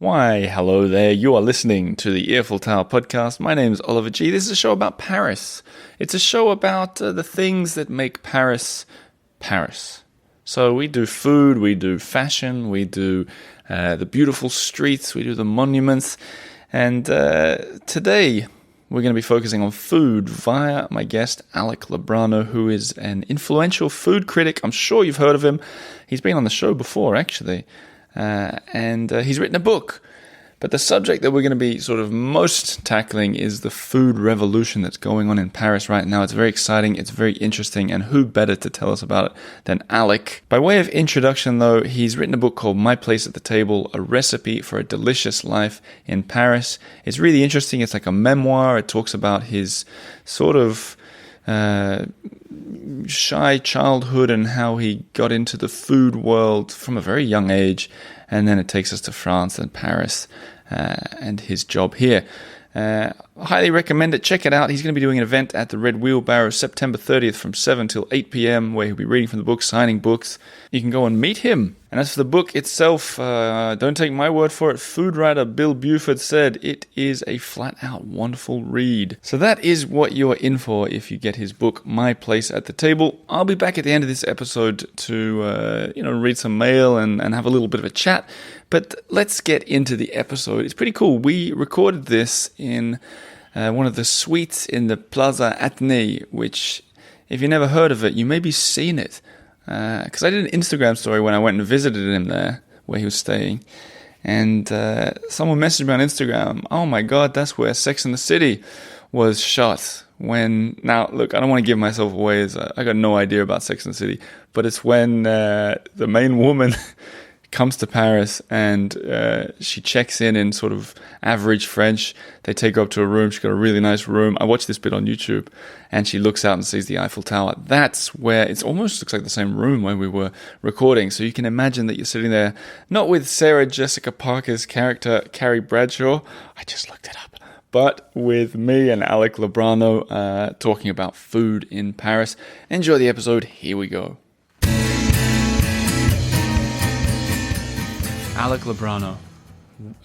Why, hello there. You are listening to the Earful Tower podcast. My name is Oliver G. This is a show about Paris. It's a show about the things that make Paris, Paris. So we do food, we do fashion, we do the beautiful streets, we do the monuments. And today we're going to be focusing on food via my guest, Alec Lobrano, who is an influential food critic. I'm sure you've heard of him. He's been on the show before, actually. And he's written a book. But the subject that we're going to be sort of most tackling is the food revolution that's going on in Paris right now. It's very exciting, it's very interesting, and who better to tell us about it than Alec? By way of introduction, though, he's written a book called My Place at the Table, A Recipe for a Delicious Life in Paris. It's really interesting. It's like a memoir. It talks about his sort of shy childhood and how he got into the food world from a very young age, and then it takes us to France and Paris and his job here. Highly recommend it. Check it out. He's going to be doing an event at the Red Wheelbarrow September 30th from 7 till 8 p.m. where he'll be reading from the book, signing books. You can go and meet him. And as for the book itself, don't take my word for it. Food writer Bill Buford said it is a flat-out wonderful read. So that is what you're in for if you get his book, My Place at the Table. I'll be back at the end of this episode to read some mail and have a little bit of a chat. But let's get into the episode. It's pretty cool. We recorded this in one of the suites in the Plaza Athenee, which, if you never heard of it, you maybe seen it. Because I did an Instagram story when I went and visited him there, where he was staying. And someone messaged me on Instagram, oh my God, that's where Sex and the City was shot. Now, look, I don't want to give myself away, as I got no idea about Sex and the City, but it's when the main woman comes to Paris and she checks in sort of average French. They take her up to a room. She's got a really nice room. I watched this bit on YouTube, and she looks out and sees the Eiffel Tower. That's where it almost looks like the same room when we were recording. So you can imagine that you're sitting there, not with Sarah Jessica Parker's character, Carrie Bradshaw. I just looked it up. But with me and Alec Lobrano talking about food in Paris. Enjoy the episode. Here we go. Alec Lobrano.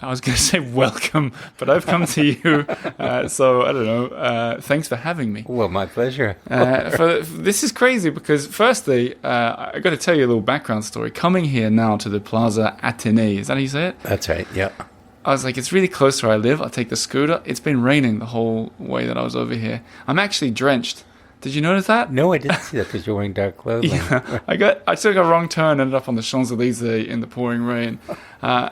I was going to say welcome, but I've come to you, so I don't know. Thanks for having me. Well, my pleasure. This is crazy because, firstly, I got to tell you a little background story. Coming here now to the Plaza Athenee, is that how you say it? That's right, yeah. I was like, it's really close to where I live. I'll take the scooter. It's been raining the whole way that I was over here. I'm actually drenched. Did you notice that? No, I didn't see that because you're wearing dark clothing. Yeah, I took a wrong turn, ended up on the Champs-Elysees in the pouring rain.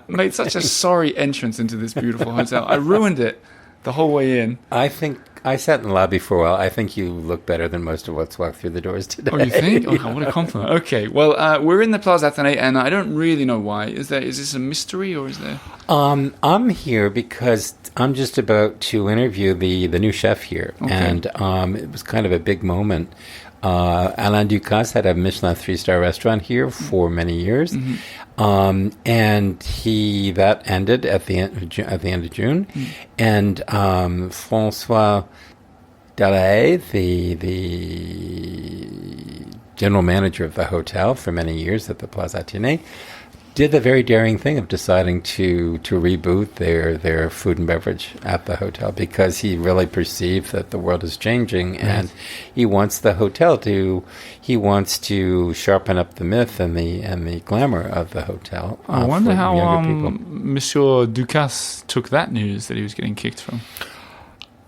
Made such a sorry entrance into this beautiful hotel. I ruined it the whole way in. I think I sat in the lobby for a while. I think you look better than most of what's walked through the doors today. Oh, you think? Oh, what a compliment. Okay, well, we're in the Plaza Athenee, and I don't really know why. Is this a mystery, or is there? I'm here because I'm just about to interview the new chef here, okay. And it was kind of a big moment. Alain Ducasse had a Michelin 3-star restaurant here for many years, and that ended at the end of June, and François Delahaye, the general manager of the hotel for many years at the Plaza Athenee, did the very daring thing of deciding to reboot their food and beverage at the hotel because he really perceived that the world is changing, and he wants the hotel to sharpen up the myth and the glamour of the hotel. I wonder how Monsieur Ducasse took that news that he was getting kicked from.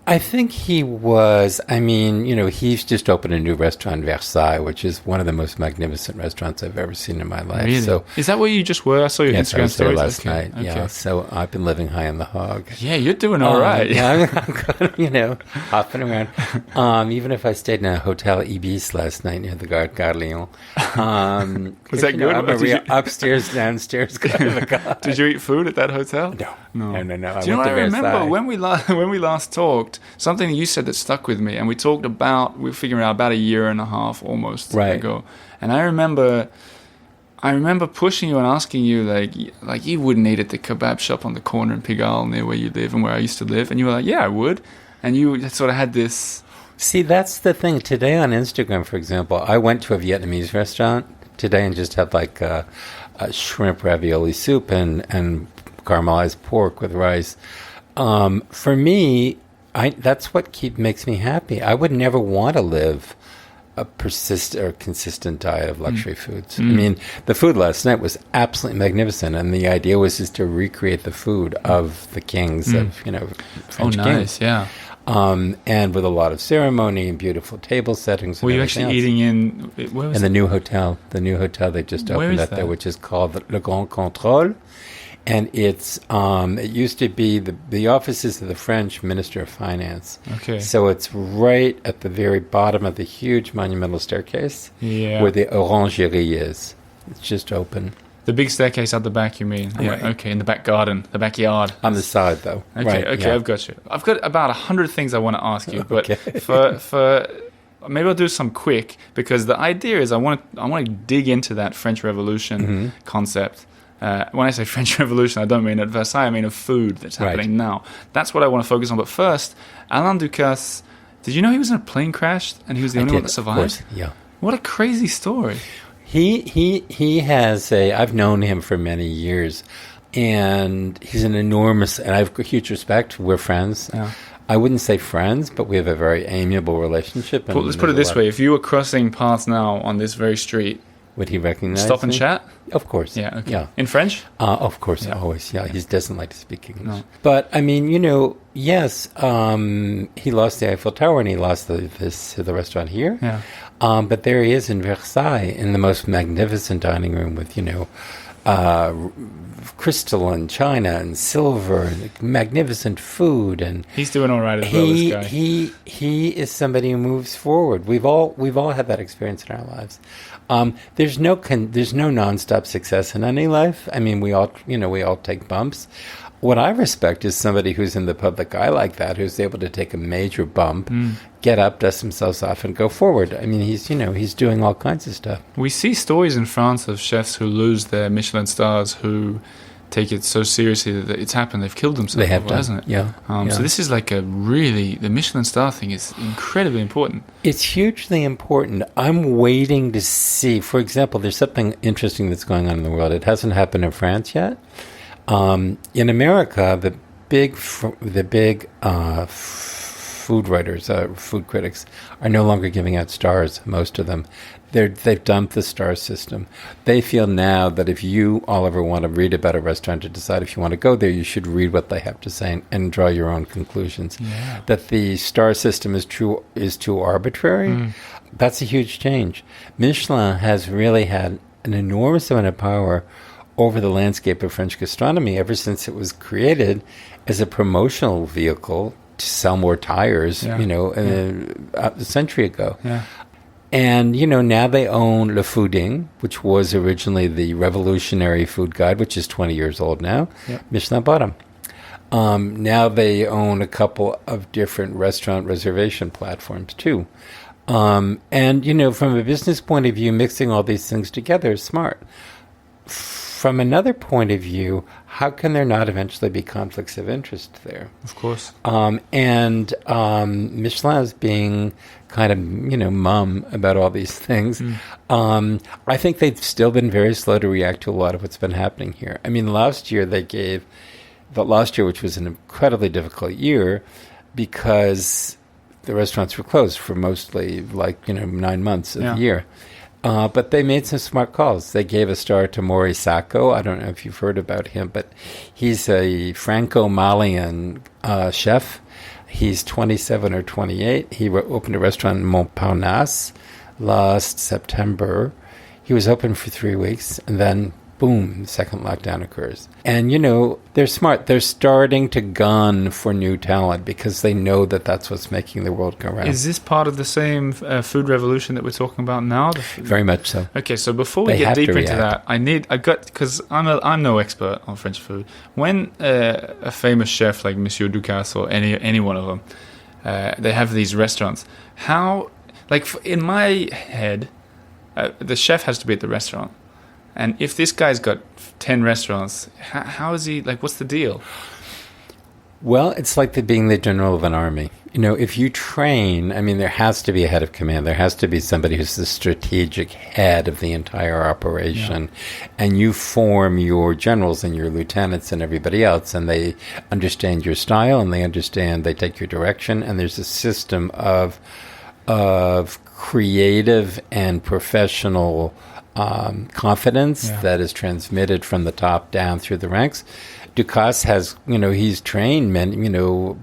I think he was, he's just opened a new restaurant, Versailles, which is one of the most magnificent restaurants I've ever seen in my life. Really? So, is that where you just were? I saw your Instagram stories. I was there last night, yeah. So I've been living high on the hog. Yeah, you're doing all right. Yeah, I'm hopping around. Even if I stayed in a Hotel Ibis last night near the Gare de Lyon. Was that good? I'm a real upstairs, downstairs kind of a guy. Did you eat food at that hotel? No. Do you know what I remember when we last talked? Something you said that stuck with me, and we were figuring out about a year and a half almost ago. And I remember pushing you and asking you like you wouldn't eat at the kebab shop on the corner in Pigalle near where you live and where I used to live, and you were like, yeah, I would. And you sort of had this. See, that's the thing. Today on Instagram, for example, I went to a Vietnamese restaurant today and just had like a shrimp ravioli soup and caramelized pork with rice. For me, that's what makes me happy. I would never want to live a consistent diet of luxury foods. I mean, the food last night was absolutely magnificent, and the idea was just to recreate the food of the kings of French kings. Yeah. And with a lot of ceremony and beautiful table settings. Were you actually eating in? Where was in the new hotel? The new hotel they just opened up there, which is called Le Grand Contrôle. And it used to be the offices of the French Minister of Finance. Okay. So it's right at the very bottom of the huge monumental staircase where the orangerie is. It's just open. The big staircase at the back, you mean? Yeah, right. Okay, in the back garden, the backyard. On the side, though. Okay, I've got you. I've got about 100 things I want to ask you, but for maybe I'll do some quick, because the idea is I want to dig into that French Revolution concept. When I say French Revolution, I don't mean at Versailles, I mean of food that's happening now. That's what I want to focus on. But first, Alain Ducasse, did you know he was in a plane crash and he was the only one that survived? Of course, yeah. What a crazy story. He has I've known him for many years, and he's an enormous, and I have huge respect. We're friends. Yeah. I wouldn't say friends, but we have a very amiable relationship. Let's put it this way. If you were crossing paths now on this very street, would he recognize stop and me? chat? Of course. Yeah, okay. Yeah. In French? Of course, always. Yeah, he doesn't like to speak English. No. But, I mean, yes, he lost the Eiffel Tower and he lost the restaurant here. Yeah. But there he is in Versailles in the most magnificent dining room with, crystal and china and silver and magnificent food, and he's doing all right as well. This guy. He is somebody who moves forward. We've all had that experience in our lives. There's no nonstop success in any life. I mean, we all take bumps. What I respect is somebody who's in the public eye like that, who's able to take a major bump, get up, dust themselves off, and go forward. I mean, he's doing all kinds of stuff. We see stories in France of chefs who lose their Michelin stars, who take it so seriously that it's happened. They've killed themselves. They have done, hasn't it? Yeah. So this is like the Michelin star thing is incredibly important. It's hugely important. I'm waiting to see. For example, there's something interesting that's going on in the world. It hasn't happened in France yet. In America, the big food writers, food critics, are no longer giving out stars. Most of them, they've dumped the star system. They feel now that if you, Oliver, want to read about a restaurant to decide if you want to go there, you should read what they have to say and draw your own conclusions. Yeah. That the star system is too arbitrary. That's a huge change. Michelin has really had an enormous amount of power over the landscape of French gastronomy ever since it was created as a promotional vehicle to sell more tires, a century ago. Yeah. And, now they own Le Fooding, which was originally the revolutionary food guide, which is 20 years old now. Yeah. Michelin bought them. Now they own a couple of different restaurant reservation platforms, too. And, from a business point of view, mixing all these things together is smart. From another point of view, how can there not eventually be conflicts of interest there? Of course. And Michelin is being kind of, mum about all these things. I think they've still been very slow to react to a lot of what's been happening here. I mean, last year, which was an incredibly difficult year, because the restaurants were closed for mostly 9 months of the year. But they made some smart calls. They gave a star to Maurice Sacco. I don't know if you've heard about him, but he's a Franco-Malian chef. He's 27 or 28. He opened a restaurant in Montparnasse last September. He was open for 3 weeks, and then, boom, the second lockdown occurs. And, they're smart. They're starting to gun for new talent because they know that that's what's making the world go round. Is this part of the same food revolution that we're talking about now? Very much so. Okay, so before we get deeper into that, because I'm no expert on French food. When a famous chef like Monsieur Ducasse or any one of them, they have these restaurants, in my head, the chef has to be at the restaurant. And if this guy's got 10 restaurants, how is he, what's the deal? Well, it's like being the general of an army. If you train, there has to be a head of command. There has to be somebody who's the strategic head of the entire operation. Yeah. And you form your generals and your lieutenants and everybody else, and they understand your style, and they take your direction, and there's a system of creative and professional confidence that is transmitted from the top down through the ranks. Ducasse has, he's trained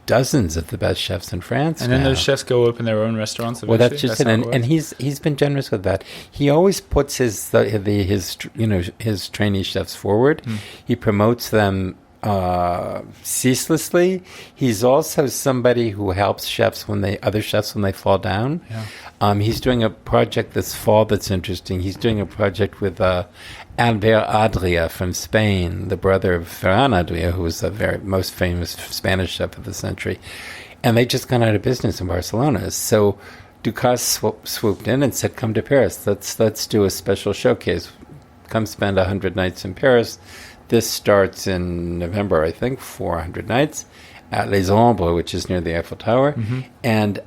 dozens of the best chefs in France. And then those chefs go open their own restaurants eventually? Well, that's just it. And he's been generous with that. He always puts his trainee chefs forward. He promotes them ceaselessly. He's also somebody who helps other chefs when they fall down. Yeah. He's doing a project this fall that's interesting. He's doing a project with Albert Adria from Spain, the brother of Ferran Adria, who was the most famous Spanish chef of the century. And they just gone out of business in Barcelona. So Ducasse swooped in and said, come to Paris. Let's do a special showcase. Come spend 100 nights in Paris. This starts in November, I think, 400 nights at Les Ombres, which is near the Eiffel Tower. Mm-hmm. And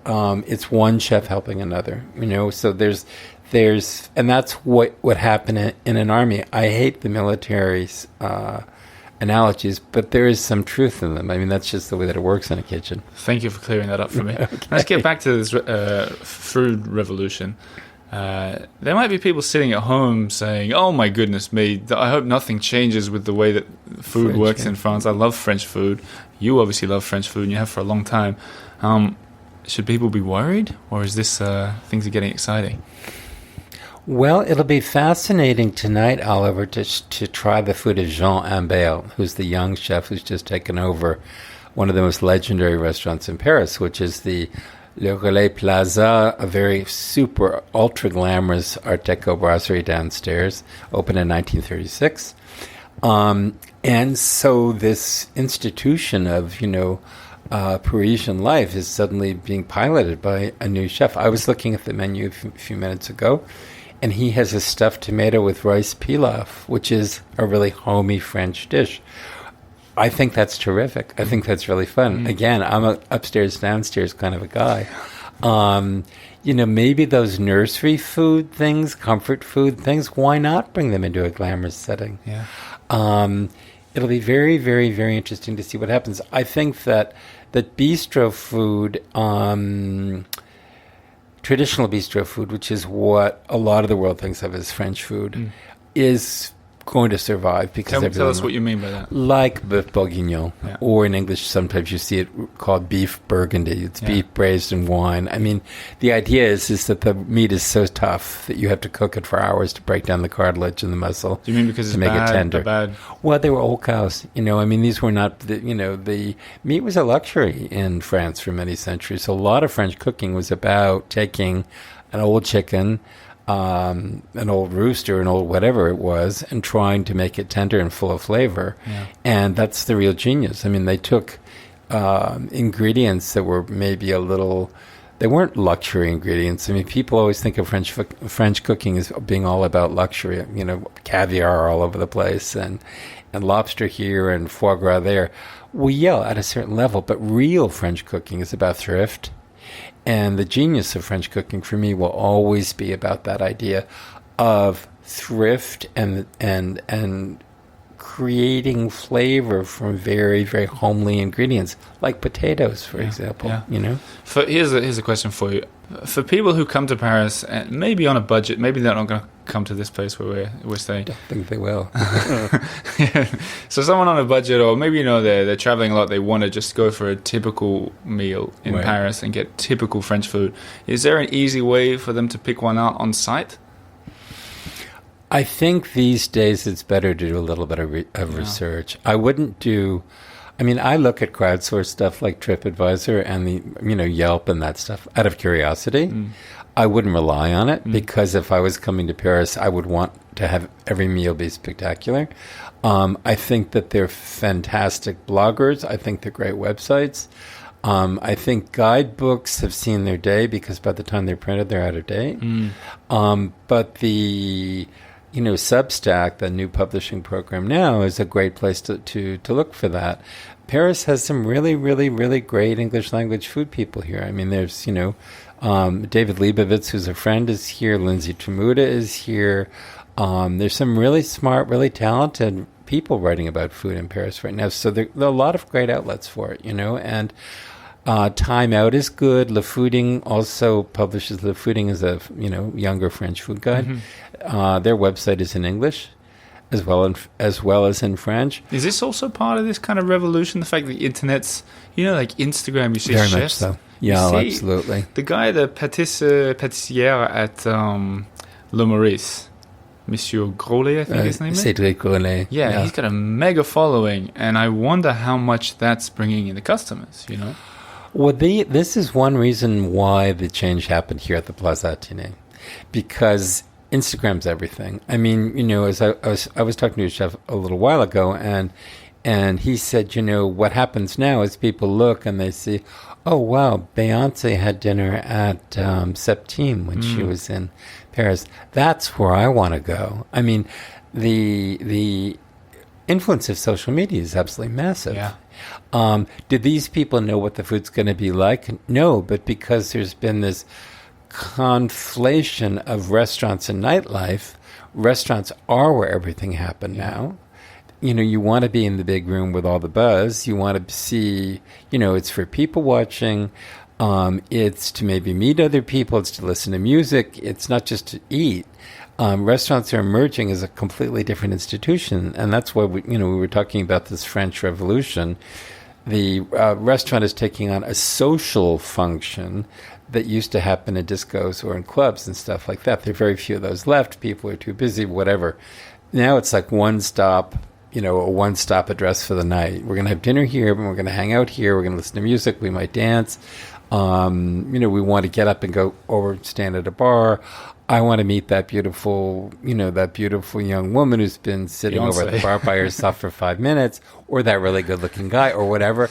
it's one chef helping another, so there's and that's what happened in an army. I hate the military's analogies, but there is some truth in them. That's just the way that it works in a kitchen. Thank you for clearing that up for me. Okay. Let's get back to this food revolution. There might be people sitting at home saying, oh my goodness me, I hope nothing changes with the way that food works in France. I love French food. You obviously love French food, and you have for a long time. Should people be worried, or is this things are getting exciting? Well, it'll be fascinating tonight, Oliver, to try the food of Jean Imbert, who's the young chef who's just taken over one of the most legendary restaurants in Paris, which is the Le Relais Plaza, a very super ultra glamorous Art Deco brasserie downstairs, opened in 1936. And so this institution of, Parisian life is suddenly being piloted by a new chef. I was looking at the menu a few minutes ago, and he has a stuffed tomato with rice pilaf, which is a really homey French dish. I think that's terrific. I think that's really fun. Mm. Again, I'm a upstairs, downstairs kind of a guy. Maybe those nursery food things, comfort food things, why not bring them into a glamorous setting? Yeah. It'll be very, very, very interesting to see what happens. I think that bistro food, traditional bistro food, which is what a lot of the world thinks of as French food, is going to survive because tell us what you mean by that. Like beef bourguignon, or in English sometimes you see it called beef burgundy. It's beef braised in wine. The idea is that the meat is so tough that you have to cook it for hours to break down the cartilage and the muscle. Do you mean because to make it tender? Bad? Well, they were old cows. These were not. The meat was a luxury in France for many centuries. So a lot of French cooking was about taking an old chicken, an old rooster, an old whatever it was, and trying to make it tender and full of flavor. Yeah. And that's the real genius. They took ingredients that were maybe they weren't luxury ingredients. People always think of French cooking as being all about luxury, caviar all over the place and lobster here and foie gras there. Well, yeah, at a certain level, but real French cooking is about thrift. And the genius of French cooking for me will always be about that idea of thrift and creating flavor from very, very homely ingredients, like potatoes, for example. Yeah. Here's a question for you. For people who come to Paris, and maybe on a budget, maybe they're not going to come to this place where we're staying. I don't think they will. So someone on a budget, or maybe they're traveling a lot, they want to just go for a typical meal in Paris and get typical French food. Is there an easy way for them to pick one out on site? I think these days it's better to do a little bit of research. I wouldn't do... I look at crowdsourced stuff like TripAdvisor and the Yelp and that stuff out of curiosity. I wouldn't rely on it because if I was coming to Paris, I would want to have every meal be spectacular. I think that they're fantastic bloggers. I think they're great websites. I think guidebooks have seen their day because by the time they're printed, they're out of date. But the Substack, the new publishing program now, is a great place to look for that. Paris has some really, really, really great English language food people here. I mean, there's, David Leibovitz, who's a friend, is here. Lindsay Tremuta is here. There's some really smart, really talented people writing about food in Paris right now. So there are a lot of great outlets for it, and Time Out is good. Le Fooding also publishes. Le Fooding is a younger French food guide. Mm-hmm. Their website is in English, as well as in French. Is this also part of this kind of revolution? The fact that the internet's, like Instagram, you see very chefs. Much so. Yeah, absolutely. The guy, the pâtissier at Le Maurice, Monsieur Grolet, I think his name is. Cédric Grolet. Yeah, he's got a mega following, and I wonder how much that's bringing in the customers. Well, this is one reason why the change happened here at the Plaza Athenee, because Instagram's everything. I mean, as I was talking to a chef a little while ago, and he said, what happens now is people look and they see, oh wow, Beyonce had dinner at Septime when she was in Paris. That's where I want to go. I mean, the influence of social media is absolutely massive. Yeah. Did these people know what the food's going to be like? No, but because there's been this conflation of restaurants and nightlife, restaurants are where everything happened now. You want to be in the big room with all the buzz. You want to see, it's for people watching. It's to maybe meet other people. It's to listen to music. It's not just to eat. Restaurants are emerging as a completely different institution. And that's why we were talking about this French Revolution. The restaurant is taking on a social function that used to happen in discos or in clubs and stuff like that. There are very few of those left. People are too busy, whatever. Now it's like a one-stop address for the night. We're going to have dinner here, and we're going to hang out here. We're going to listen to music. We might dance. We want to get up and go over and stand at a bar. I want to meet that beautiful young woman who's been sitting over at the bar by herself for 5 minutes, or that really good-looking guy, or whatever.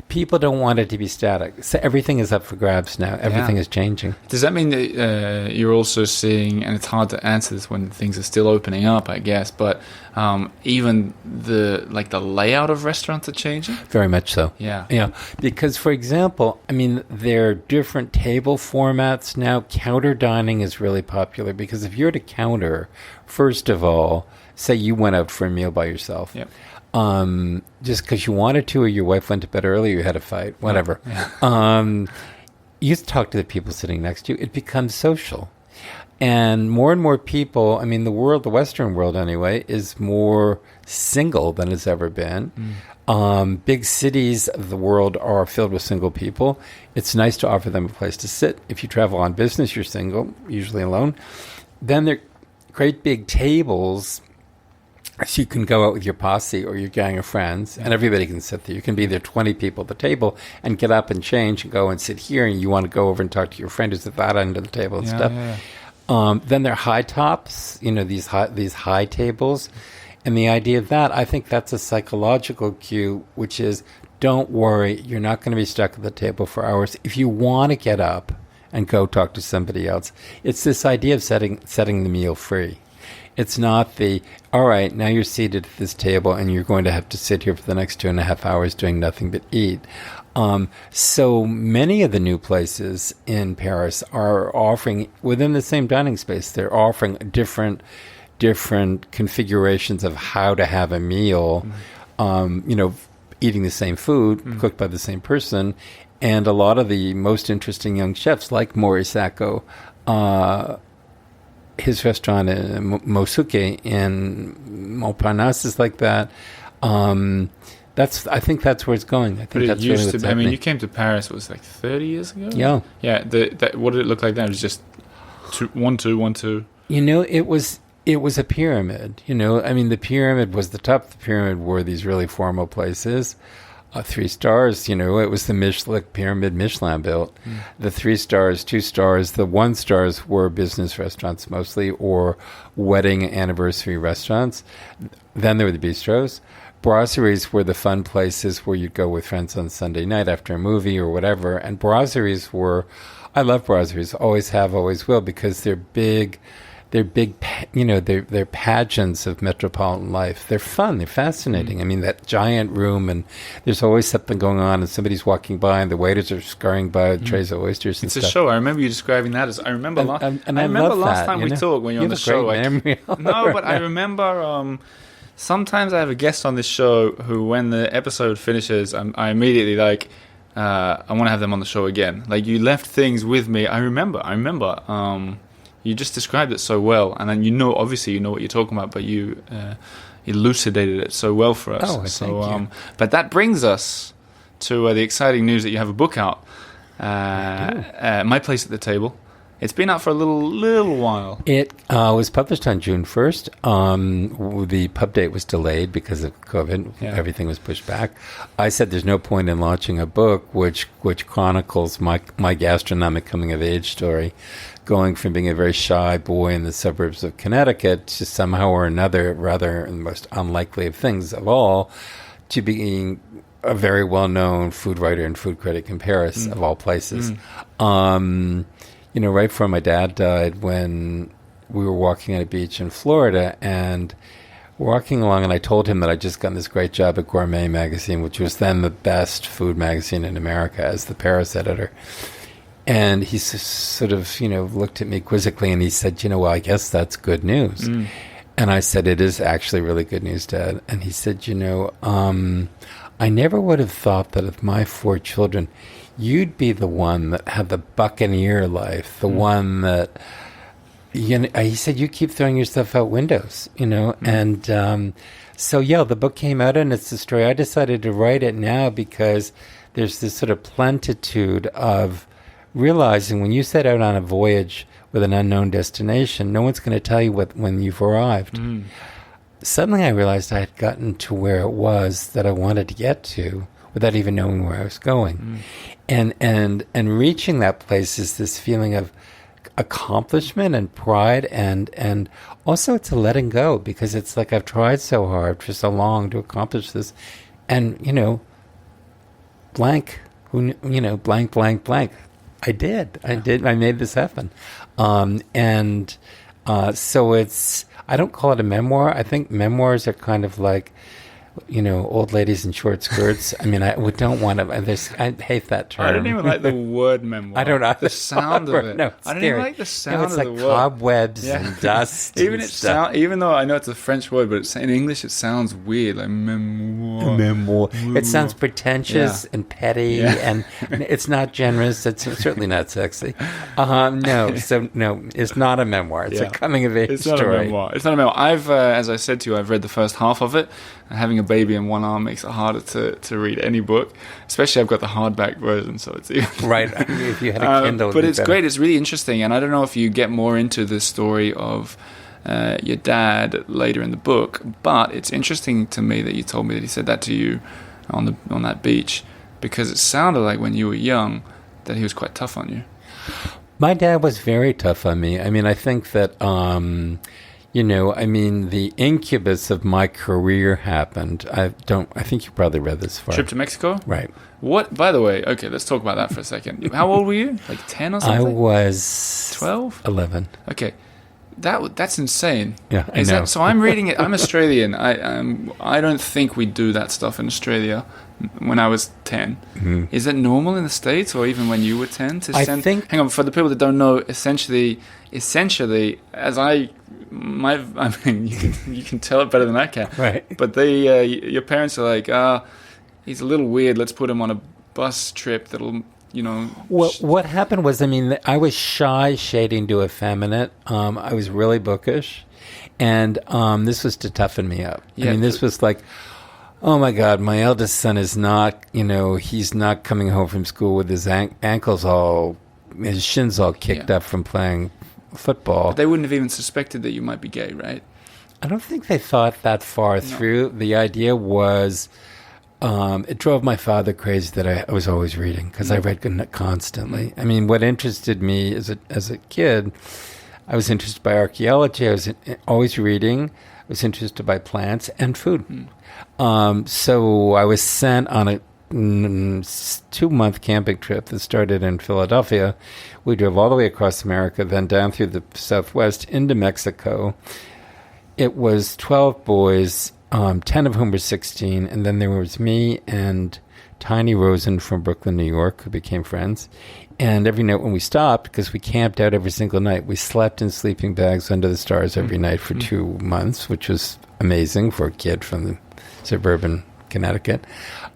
People don't want it to be static. So everything is up for grabs now. Everything is changing. Does that mean that you're also seeing, and it's hard to answer this when things are still opening up, I guess, but even the layout of restaurants are changing? Very much so. Yeah. Because, for example, there are different table formats now. Counter dining is really popular because if you're at a counter, first of all, say you went out for a meal by yourself. Yep. Just because you wanted to, or your wife went to bed early, you had a fight, whatever. You talk to the people sitting next to you. It becomes social. And more people, the Western world anyway, is more single than it's ever been. Big cities of the world are filled with single people. It's nice to offer them a place to sit. If you travel on business, you're single, usually alone. Then there are great big tables, so you can go out with your posse or your gang of friends, and everybody can sit there. You can be there 20 people at the table and get up and change and go and sit here, and you want to go over and talk to your friend who's at that end of the table and stuff. Then there are high tops, these high tables. And the idea of that, I think that's a psychological cue, which is, don't worry, you're not going to be stuck at the table for hours. If you want to get up and go talk to somebody else, it's this idea of setting the meal free. It's not all right, now you're seated at this table and you're going to have to sit here for the next 2.5 hours doing nothing but eat. So many of the new places in Paris are offering, within the same dining space, they're offering different configurations of how to have a meal, eating the same food, cooked by the same person. And a lot of the most interesting young chefs, like Maurice Sacco, his restaurant Mosuke in Montparnasse is like that. I think that's where it's going. I think that's really what's happening. You came to Paris, it was like 30 years ago? Yeah. Yeah. What did it look like then? It was just 1, 2, 1, 2. It was a pyramid. The pyramid was the top of the pyramid were these really formal places. 3 stars, it was the Michelin pyramid Michelin built. The 3 stars, 2 stars, the 1 stars were business restaurants mostly, or wedding anniversary restaurants. Then there were the bistros. Brasseries were the fun places where you'd go with friends on Sunday night after a movie or whatever. And brasseries I love brasseries, always have, always will, because they're big. they're big, they're pageants of metropolitan life. They're fun. They're fascinating. I mean, that giant room, and there's always something going on, and somebody's walking by, and the waiters are scurrying by with trays of oysters and it's stuff. It's a show. I remember you describing that as. I remember last time we talked when you were on the show. No, but I remember. Sometimes I have a guest on this show who, when the episode finishes, I immediately like. I want to have them on the show again. Like, you left things with me. I remember. You just described it so well, and then obviously you know what you're talking about, but you elucidated it so well for us. Oh, thank you. But that brings us to the exciting news that you have a book out, My Place at the Table. It's been out for a little while. It was published on June 1st. The pub date was delayed because of COVID. Yeah. Everything was pushed back. I said there's no point in launching a book which chronicles my gastronomic coming-of-age story, going from being a very shy boy in the suburbs of Connecticut to somehow or another, rather the most unlikely of things of all, to being a very well-known food writer and food critic in Paris, of all places. Right before my dad died, when we were walking on a beach in Florida and walking along, and I told him that I'd just gotten this great job at Gourmet magazine, which was then the best food magazine in America, as the Paris editor. And he sort of, looked at me quizzically, and he said, well, I guess that's good news. And I said, it is actually really good news, Dad. And he said, I never would have thought that of my 4 children, you'd be the one that had the buccaneer life, the one that, he said, you keep throwing yourself out windows, And so, the book came out, and it's the story. I decided to write it now because there's this sort of plentitude of realizing when you set out on a voyage with an unknown destination, no one's going to tell you when you've arrived. Suddenly I realized I had gotten to where it was that I wanted to get to without even knowing where I was going. And reaching that place is this feeling of accomplishment and pride, and also it's a letting go, because it's like I've tried so hard for so long to accomplish this, and blank, blank, blank, blank. I did. I made this happen. So it's, I don't call it a memoir. I think memoirs are kind of like, old ladies in short skirts. I mean, I don't want to, I hate that term. I don't even like the word memoir. I don't know. The sound of it. No, I don't even like the sound of the word. It's like cobwebs and dust. Even though I know it's a French word, but in English it sounds weird, like memoir. It sounds pretentious and petty, and it's not generous. It's certainly not sexy. No, it's not a memoir. It's a coming-of-age story. It's not a memoir. I've, as I said to you, I've read the first half of it. Having a baby in one arm makes it harder to read any book. Especially, I've got the hardback version, so it's even right. If you had a Kindle, but it's great. It's really interesting, and I don't know if you get more into the story of your dad later in the book. But it's interesting to me that you told me that he said that to you on that beach, because it sounded like when you were young that he was quite tough on you. My dad was very tough on me. I mean, I think that. The incubus of my career happened. I think you probably read this far. Trip to Mexico? Right. What, by the way, okay, let's talk about that for a second. How old were you? Like 10 or something? I was 12? 11. Okay. That's insane. Yeah, I know. So I'm reading it. I'm Australian. I don't think we do that stuff in Australia. When I was 10, is it normal in the States, or even when you were 10, to send? Hang on, for the people that don't know, essentially, as I mean, you can tell it better than I can. Right. But your parents are like, he's a little weird. Let's put him on a bus trip that'll. Well, what happened was, I was shy, shading to effeminate. I was really bookish, and this was to toughen me up. Yeah, this was like, oh my God, my eldest son is not, he's not coming home from school with his ankles his shins all kicked up from playing football. But they wouldn't have even suspected that you might be gay, right? I don't think they thought that far through. The idea was, it drove my father crazy that I was always reading, because I read constantly. What interested me as a kid, I was interested by archaeology. I was always reading. I was interested by plants and food. So I was sent on 2-month camping trip that started in Philadelphia. We drove all the way across America, then down through the Southwest into Mexico. It was 12 boys, 10 of whom were 16, and then there was me and Tiny Rosen from Brooklyn, New York, who became friends. And every night when we stopped, because we camped out every single night, we slept in sleeping bags under the stars every night for 2 months, which was amazing for a kid from the suburban Connecticut.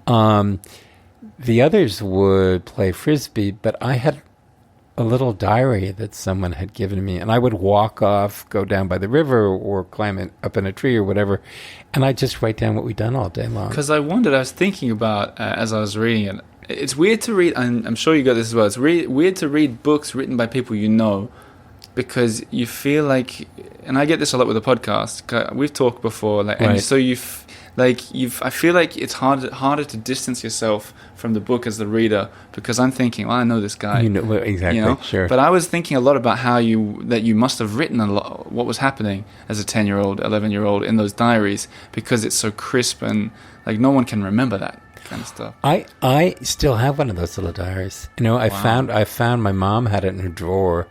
The others would play Frisbee, but I had a little diary that someone had given me, and I would walk off, go down by the river or climb up in a tree or whatever, and I'd just write down what we'd done all day long. Because I was thinking about, as I was reading it, it's weird to read, and I'm sure you got this as well, it's weird to read books written by people you know, because you feel like, and I get this a lot with the podcast, we've talked before, like, and so I feel like it's harder to distance yourself from the book as the reader, because I'm thinking, well, I know this guy. Exactly, sure. But I was thinking a lot about how you must have written a lot, what was happening as a 10-year-old, 11-year-old in those diaries, because it's so crisp and like no one can remember that kind of stuff. I still have one of those little diaries. I found my mom had it in her drawer.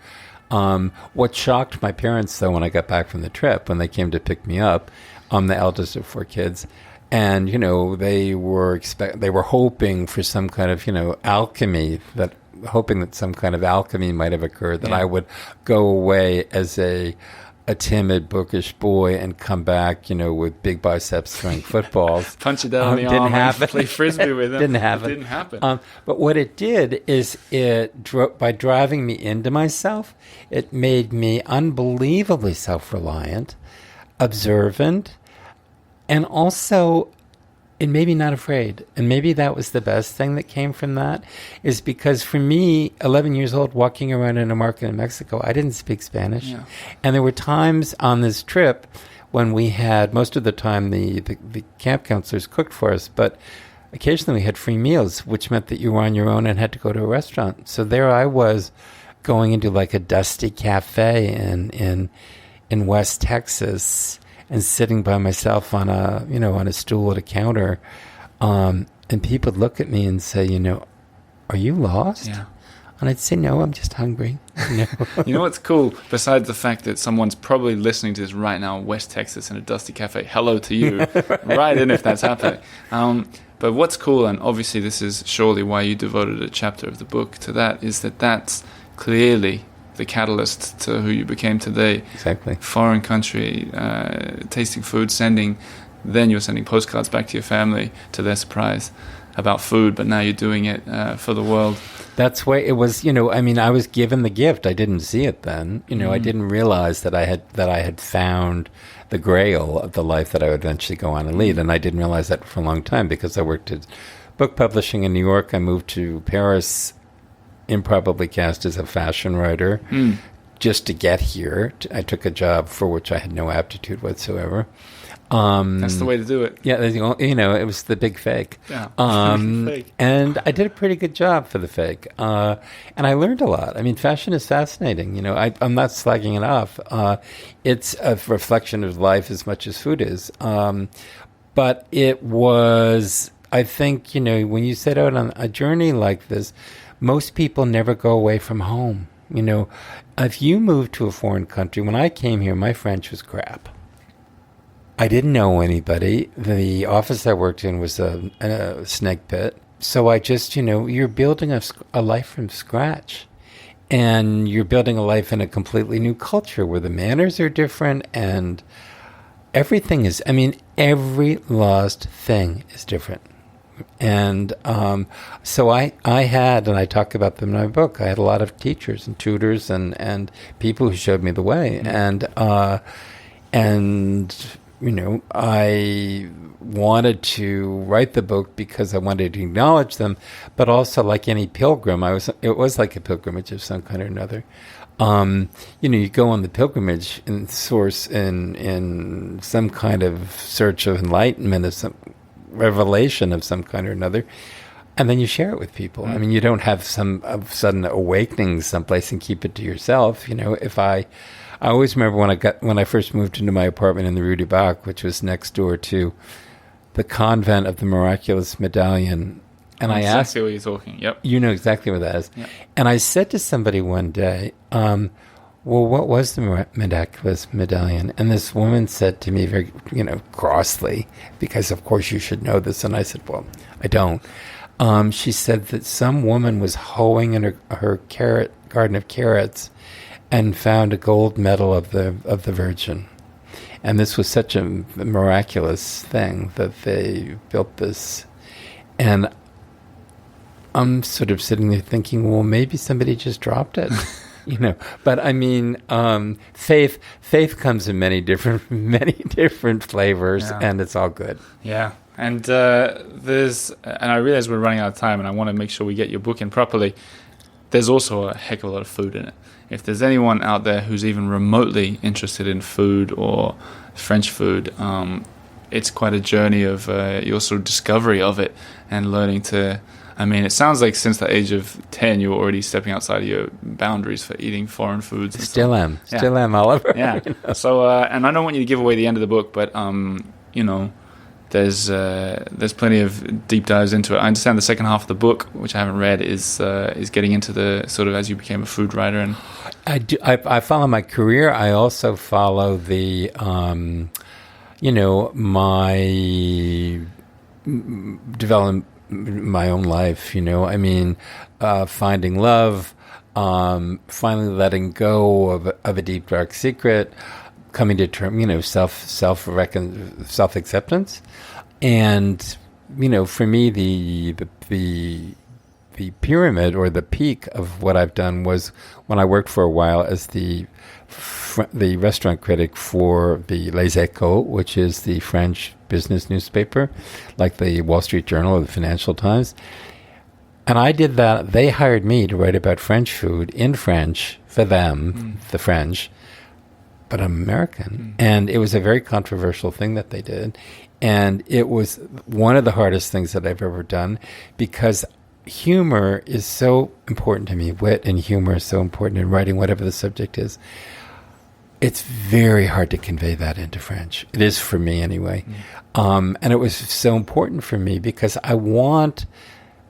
What shocked my parents, though, when I got back from the trip, when they came to pick me up, I'm the eldest of 4 kids, and they were hoping for some kind of alchemy, hoping that some kind of alchemy might have occurred, that I would go away as a timid, bookish boy and come back, with big biceps throwing footballs. Punch it down the arm and play Frisbee with him. Didn't happen. But what it did is by driving me into myself, it made me unbelievably self-reliant, observant, and also and maybe not afraid. And maybe that was the best thing that came from that, is because for me, 11 years old, walking around in a market in Mexico, I didn't speak Spanish. Yeah. And there were times on this trip when we had, most of the time, the camp counselors cooked for us, but occasionally we had free meals, which meant that you were on your own and had to go to a restaurant. So there I was going into like a dusty cafe in West Texas, and sitting by myself on a stool at a counter, and people would look at me and say, are you lost? Yeah. And I'd say, no, I'm just hungry. You know what's cool? Besides the fact that someone's probably listening to this right now in West Texas in a dusty cafe, hello to you, right in if that's happening. But what's cool, and obviously this is surely why you devoted a chapter of the book to that, is that that's clearly the catalyst to who you became today. Exactly. Foreign country, tasting food, then you're sending postcards back to your family to their surprise about food, but now you're doing it for the world. That's why it was, I was given the gift. I didn't see it then. I didn't realize that I had found the grail of the life that I would eventually go on and lead. And I didn't realize that for a long time because I worked at book publishing in New York. I moved to Paris, improbably cast as a fashion writer, just to get here. I took a job for which I had no aptitude whatsoever. That's the way to do it. Yeah, it was the big fake. Yeah, fake. And I did a pretty good job for the fake. And I learned a lot. I mean, fashion is fascinating. I'm not slagging it off. It's a reflection of life as much as food is. But it was, I think, when you set out on a journey like this, most people never go away from home. If you move to a foreign country, when I came here, my French was crap. I didn't know anybody. The office I worked in was a snake pit. So I just, you're building a life from scratch. And you're building a life in a completely new culture where the manners are different and everything is, every lost thing is different. And so I had, and I talk about them in my book, I had a lot of teachers and tutors and people who showed me the way. And I wanted to write the book because I wanted to acknowledge them, but also like any pilgrim, it was like a pilgrimage of some kind or another. You go on the pilgrimage in source in some kind of search of enlightenment, of some revelation of some kind or another, and then you share it with people. You don't have some sudden awakening someplace and keep it to yourself. I always remember when I first moved into my apartment in the Rue du Bac, which was next door to the convent of the Miraculous Medallion. And I asked... Exactly what you're talking, yep. You know exactly what that is. Yep. And I said to somebody one day, well, what was the miraculous medallion? And this woman said to me very, crossly, because of course you should know this. And I said, well, I don't. She said that some woman was hoeing in her garden of carrots and found a gold medal of the Virgin. And this was such a miraculous thing that they built this. And I'm sort of sitting there thinking, well, maybe somebody just dropped it. But I mean, faith comes in many different flavors, and it's all good. Yeah, and and I realize we're running out of time, and I want to make sure we get your book in properly. There's also a heck of a lot of food in it. If there's anyone out there who's even remotely interested in food or French food, it's quite a journey of your sort of discovery of it and learning to. I mean, it sounds like since the age of 10, you were already stepping outside of your boundaries for eating foreign foods. And Still am, Oliver. Yeah. So, and I don't want you to give away the end of the book, but there's plenty of deep dives into it. I understand the second half of the book, which I haven't read, is getting into the sort of as you became a food writer. And I do. I follow my career. I also follow the, my development. My own life, I mean, finding love, finally letting go of a deep, dark secret, coming to term, self-acceptance. And, for me, the pyramid or the peak of what I've done was when I worked for a while as the restaurant critic for the Les Echos, which is the French business newspaper, like the Wall Street Journal or the Financial Times. And I did that. They hired me to write about French food in French for them, the French, but I'm American. And it was a very controversial thing that they did. And it was one of the hardest things that I've ever done because humor is so important to me. Wit and humor is so important in writing whatever the subject is. It's very hard to convey that into French. It is for me anyway. And it was so important for me because I want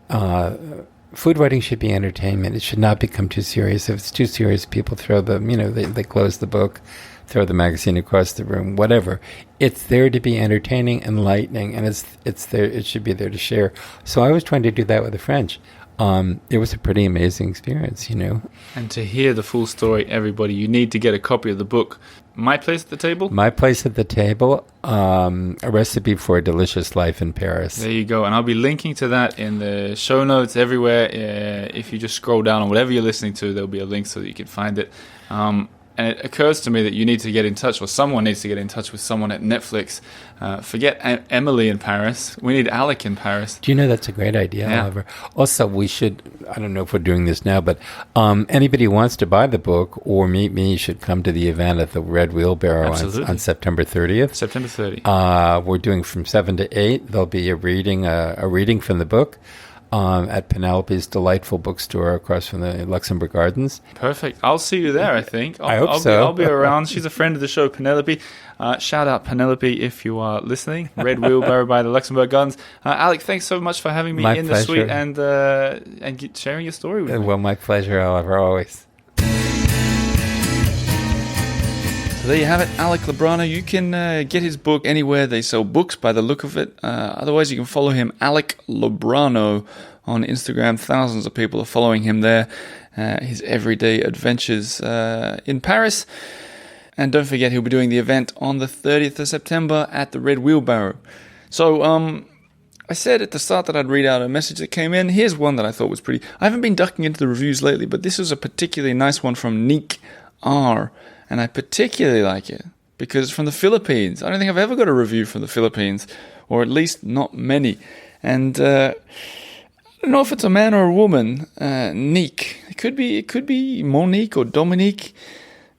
food writing should be entertainment. It should not become too serious. If it's too serious, people throw they close the book, throw the magazine across the room, whatever. It's there to be entertaining, enlightening, and it's there. It should be there to share. So I was trying to do that with the French. It was a pretty amazing experience, And to hear the full story, everybody, you need to get a copy of the book. My Place at the Table? My Place at the Table, a recipe for a delicious life in Paris. There you go. And I'll be linking to that in the show notes everywhere. If you just scroll down on whatever you're listening to, there'll be a link so that you can find it. And it occurs to me that you need to get in touch, or someone needs to get in touch with someone at Netflix. Forget Emily in Paris. We need Alec in Paris. Do you know that's a great idea, Oliver? Also, we should, I don't know if we're doing this now, but anybody who wants to buy the book or meet me should come to the event at the Red Wheelbarrow on September 30th. September 30th. We're doing from 7 to 8. There'll be a reading from the book. At Penelope's delightful bookstore across from the Luxembourg Gardens. Perfect. I'll see you there, I think. I hope so. I'll be around. She's a friend of the show, Penelope. Shout out Penelope if you are listening. Red Wheelbarrow by the Luxembourg Gardens. Alec, thanks so much for having me in the suite and sharing your story with me. Well, my pleasure, Oliver, always. So there you have it, Alec Lobrano. You can get his book anywhere they sell books by the look of it. Otherwise, you can follow him, Alec Lobrano, on Instagram. Thousands of people are following him there. His everyday adventures in Paris. And don't forget, he'll be doing the event on the 30th of September at the Red Wheelbarrow. So, I said at the start that I'd read out a message that came in. Here's one that I thought was pretty... I haven't been ducking into the reviews lately, but this was a particularly nice one from Nick R., and I particularly like it because it's from the Philippines. I don't think I've ever got a review from the Philippines, or at least not many. And I don't know if it's a man or a woman. Nick. It could be Monique or Dominique.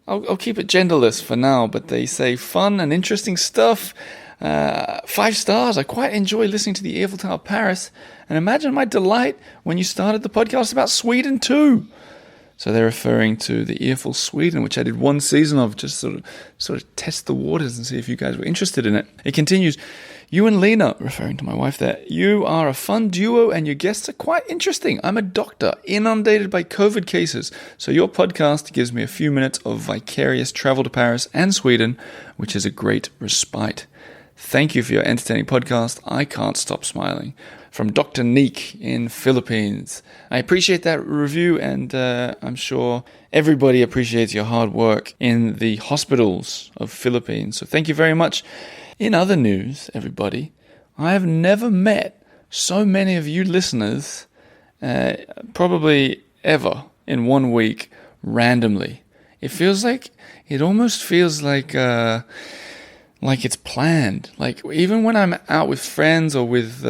I'll keep it genderless for now, but they say fun and interesting stuff. 5 stars. I quite enjoy listening to the Eiffel Tower of Paris, and imagine my delight when you started the podcast about Sweden too. So they're referring to the Eiffel Sweden, which I did one season of, just sort of test the waters and see if you guys were interested in it. It continues, You and Lena, referring to my wife there, you are a fun duo and your guests are quite interesting. I'm a doctor, inundated by COVID cases, so your podcast gives me a few minutes of vicarious travel to Paris and Sweden, which is a great respite. Thank you for your entertaining podcast. I can't stop smiling. From Dr. Neek in Philippines. I appreciate that review, and I'm sure everybody appreciates your hard work in the hospitals of Philippines. So thank you very much. In other news, everybody, I have never met so many of you listeners, probably ever, in 1 week, randomly. It almost feels like it's planned. Like, even when I'm out with friends or with,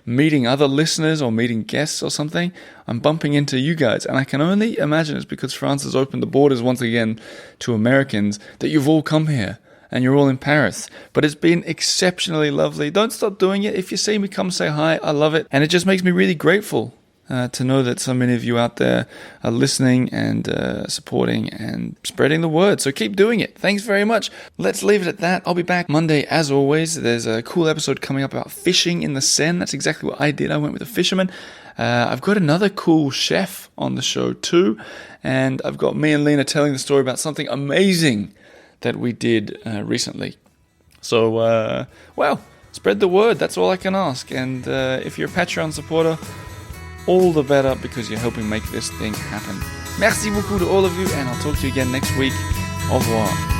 meeting other listeners or meeting guests or something, I'm bumping into you guys. And I can only imagine it's because France has opened the borders once again to Americans that you've all come here. And you're all in Paris. But it's been exceptionally lovely. Don't stop doing it. If you see me, come say hi. I love it. And it just makes me really grateful to know that so many of you out there are listening and supporting and spreading the word. So keep doing it. Thanks very much. Let's leave it at that. I'll be back Monday as always. There's a cool episode coming up about fishing in the Seine. That's exactly what I did. I went with a fisherman. I've got another cool chef on the show too. And I've got me and Lena telling the story about something amazing that we did recently. So, spread the word. That's all I can ask. And if you're a Patreon supporter, all the better, because you're helping make this thing happen. Merci beaucoup to all of you, and I'll talk to you again next week. Au revoir.